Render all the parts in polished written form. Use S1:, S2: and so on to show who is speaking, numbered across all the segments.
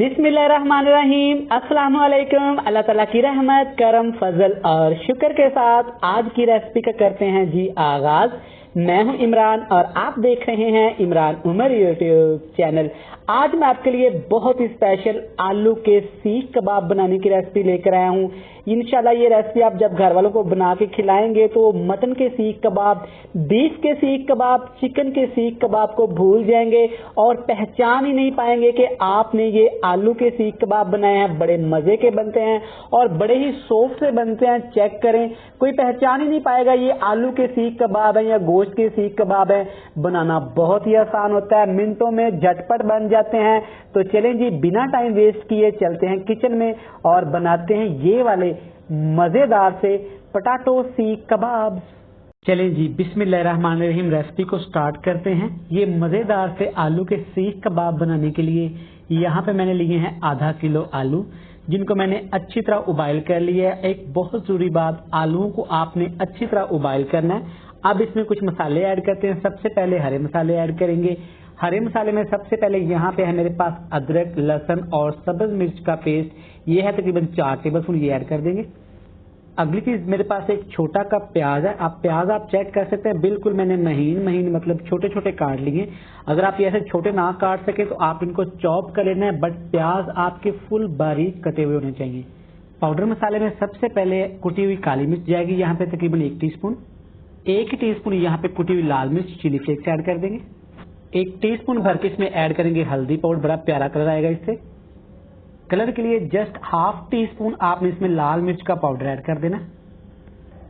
S1: बिस्मिल्लाहिर्रहमानिर्रहीम। अस्सलाम वालेकुम। अल्लाह ताला की रहमत, करम, फजल और शुक्र के साथ आज की रेसिपी का करते हैं जी आगाज। मैं हूं इमरान और आप देख रहे हैं इमरान उमर यूट्यूब चैनल। आज मैं आपके लिए बहुत ही स्पेशल आलू के सीख कबाब बनाने की रेसिपी लेकर आया हूं। इंशाल्लाह ये रेसिपी आप जब घर वालों को बना के खिलाएंगे तो मटन के सीख कबाब, बीफ के सीख कबाब, चिकन के सीख कबाब को भूल जाएंगे और पहचान ही नहीं पाएंगे कि आपने ये आलू के सीख कबाब बनाए हैं। बड़े मजे के बनते हैं और बड़े ही सॉफ्ट से बनते हैं। चेक करें, कोई पहचान ही नहीं पाएगा ये आलू के सीख कबाब है या गोश्त के सीख कबाब है। बनाना बहुत ही आसान होता है, मिनटों में झटपट बन जाते हैं। तो चलें जी, बिना टाइम वेस्ट किए चलते हैं किचन में और बनाते हैं ये वाले मजेदार से पोटैटो सीख कबाब। चलें जी, बिस्मिल्लाहिर्रहमानिर्रहीम रेसिपी को स्टार्ट करते हैं। ये मजेदार से आलू के सीख कबाब बनाने के लिए यहाँ पे मैंने लिए हैं आधा किलो आलू, जिनको मैंने अच्छी तरह उबाइल कर लिया है। एक बहुत जरूरी बात, आलूओं को आपने अच्छी तरह उबाइल करना है। अब इसमें कुछ मसाले ऐड करते हैं। सबसे पहले हरे मसाले ऐड करेंगे। हरे मसाले में सबसे पहले यहाँ पे है मेरे पास अदरक, लहसुन और सब्ज मिर्च का पेस्ट। ये है तकरीबन 4 टेबल स्पून, ये ऐड कर देंगे। अगली चीज, मेरे पास एक छोटा कप प्याज है। प्याज आप चेक कर सकते हैं, बिल्कुल मैंने महीन महीन मतलब छोटे छोटे काट लिए। अगर आप ये ऐसे छोटे ना काट सके तो आप इनको चॉप कर लेना है, बट प्याज आपके फुल बारीक कटे हुए होने चाहिए। पाउडर मसाले में सबसे पहले कुटी हुई काली मिर्च जाएगी, यहाँ पे तकरीबन 1 टीस्पून। 1 टीस्पून यहाँ पे कुटी हुई लाल मिर्च चिली फ्लेक्स ऐड कर देंगे। 1 टीस्पून भर के इसमें ऐड करेंगे हल्दी पाउडर, बड़ा प्यारा कलर आएगा इससे। कलर के लिए जस्ट हाफ टी स्पून आपने इसमें लाल मिर्च का पाउडर ऐड कर देना।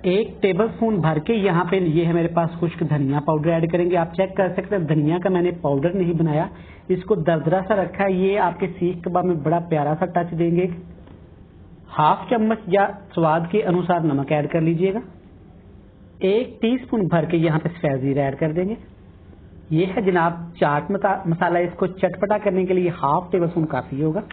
S1: 1 टेबल स्पून भर के यहाँ पे ये है मेरे पास खुश्क धनिया पाउडर ऐड करेंगे। आप चेक कर सकते हैं, धनिया का मैंने पाउडर नहीं बनाया, इसको दरदरा सा रखा है। ये आपके सीख कबाब में बड़ा प्यारा सा टच देंगे। हाफ चम्मच या स्वाद के अनुसार नमक ऐड कर लीजिएगा। 1 टीस्पून भर के यहाँ पे सफेद जीरा ऐड कर देंगे। ये है जनाब चाट मसाला, इसको चटपटा करने के लिए हाफ टेबल स्पून काफी होगा।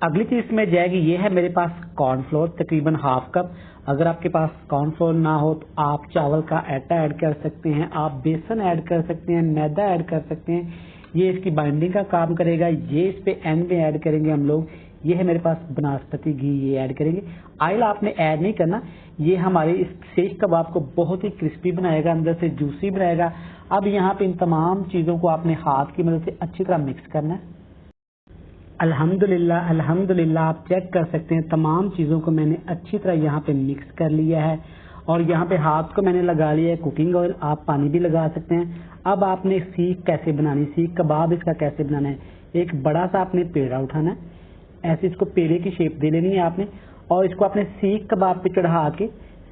S1: अगली चीज में जाएगी, ये है मेरे पास कॉर्नफ्लोर, तकरीबन हाफ कप। अगर आपके पास कॉर्नफ्लोर ना हो तो आप चावल का आटा ऐड कर सकते हैं, आप बेसन ऐड कर सकते हैं, मैदा ऐड कर सकते हैं। ये इसकी बाइंडिंग का काम करेगा। ये इस पे एंड में ऐड करेंगे हम लोग। ये है मेरे पास बनास्पति घी, ये ऐड करेंगे। ऑयल आपने ऐड नहीं करना, ये हमारे इस सीख कबाब को बहुत ही क्रिस्पी बनाएगा, अंदर से जूसी बनाएगा। अब यहाँ पे इन तमाम चीजों को आपने हाथ की मदद से अच्छी तरह मिक्स करना है। अल्हम्दुलिल्लाह अल्हम्दुलिल्लाह, आप चेक कर सकते हैं तमाम चीज़ों को मैंने अच्छी तरह यहाँ पे मिक्स कर लिया है और यहाँ पे हाथ को मैंने लगा लिया है कुकिंग ऑयल, आप पानी भी लगा सकते हैं। अब आपने सीख कैसे बनानी, सीख कबाब इसका कैसे बनाना है। एक बड़ा सा आपने पेड़ा उठाना है, ऐसे इसको पेड़े की शेप दे लेनी है आपने और इसको आपने सीख कबाब पे चढ़ा के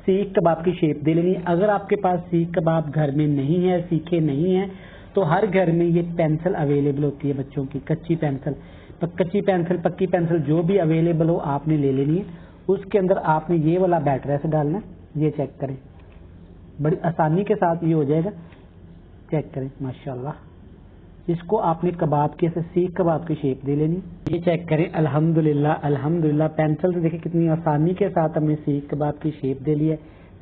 S1: सीख कबाब की शेप दे लेनी है। अगर आपके पास सीख कबाब घर में नहीं है, सीखे नहीं है, तो हर घर में ये पेंसिल अवेलेबल होती है बच्चों की, कच्ची पेंसिल, पक्की पेंसिल जो भी अवेलेबल हो आपने ले लेनी है। उसके अंदर आपने ये वाला बैटर ऐसे डालना है। ये चेक करें, बड़ी आसानी के साथ ये हो जाएगा। चेक करें माशाल्लाह। इसको आपने कबाब की ऐसे सीख कबाब की शेप दे लेनी। ये चेक करें, अल्हम्दुलिल्लाह अल्हम्दुलिल्लाह, पेंसिल से देखिए कितनी आसानी के साथ हमने सीख कबाब की शेप दे ली है।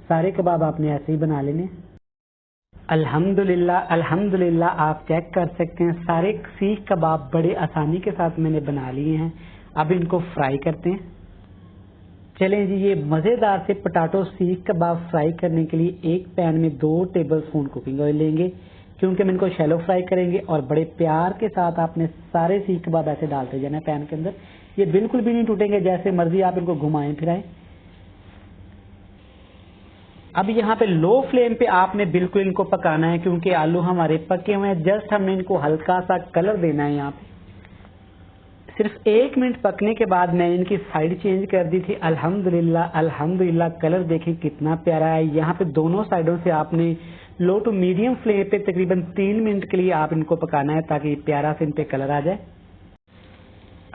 S1: सारे कबाब आपने ऐसे ही बना लेने। अल्हम्दुलिल्लाह अल्हम्दुलिल्लाह, आप चेक कर सकते हैं सारे सीख कबाब बड़े आसानी के साथ मैंने बना लिए हैं। अब इनको फ्राई करते हैं। चलें जी, ये मज़ेदार से पोटैटो सीख कबाब फ्राई करने के लिए एक पैन में 2 टेबल स्पून कुकिंग ऑयल लेंगे, क्योंकि हम इनको शैलो फ्राई करेंगे और बड़े प्यार के साथ आपने सारे सीख कबाब ऐसे डालते जाना है पैन के अंदर। ये बिल्कुल भी नहीं टूटेंगे, जैसे मर्जी आप इनको घुमाएं फिराएं। अब यहाँ पे लो फ्लेम पे आपने बिल्कुल इनको पकाना है, क्योंकि आलू हमारे पके हुए हैं। जस्ट हमने इनको हल्का सा कलर देना है। यहाँ पे सिर्फ 1 मिनट पकने के बाद मैंने इनकी साइड चेंज कर दी थी। अल्हम्दुलिल्लाह अल्हम्दुलिल्लाह, कलर देखें कितना प्यारा है। यहाँ पे दोनों साइडों से आपने लो टू मीडियम फ्लेम पे तकरीबन 3 मिनट के लिए आप इनको पकाना है, ताकि प्यारा से इन पे कलर आ जाए।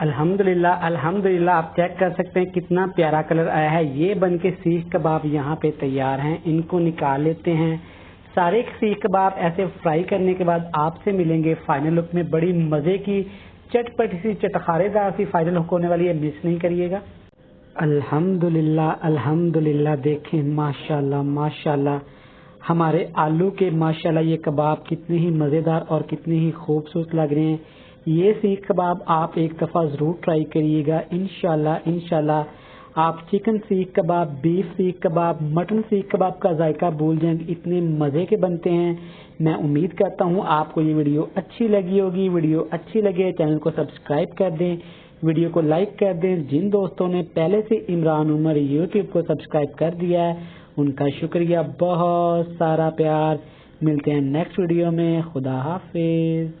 S1: अल्हम्दुलिल्लाह अल्हम्दुलिल्लाह, आप चेक कर सकते हैं कितना प्यारा कलर आया है। ये बन के सीख कबाब यहाँ पे तैयार हैं। इनको निकाल लेते हैं। सारे सीख कबाब ऐसे फ्राई करने के बाद आपसे मिलेंगे फाइनल लुक में। बड़ी मजे की चटपटी सी चटखारेदार सी फाइनल लुक होने वाली है, मिस नहीं करिएगा। अल्हम्दुलिल्लाह अल्हम्दुलिल्लाह, देखें माशाल्लाह माशाल्लाह, हमारे आलू के माशाल्लाह ये कबाब कितने ही मजेदार और कितने ही खूबसूरत लग रहे हैं। ये सीख कबाब आप एक दफ़ा ज़रूर ट्राई करिएगा। इंशाल्लाह आप चिकन सीख कबाब, बीफ सीख कबाब, मटन सीख कबाब का जायका भूल जाएंगे, इतने मज़े के बनते हैं। मैं उम्मीद करता हूँ आपको ये वीडियो अच्छी लगी होगी। वीडियो अच्छी लगे चैनल को सब्सक्राइब कर दें, वीडियो को लाइक कर दें। जिन दोस्तों ने पहले से इमरान उमर यूट्यूब को सब्सक्राइब कर दिया है उनका शुक्रिया, बहुत सारा प्यार। मिलते हैं नेक्स्ट वीडियो में। खुदा हाफिज।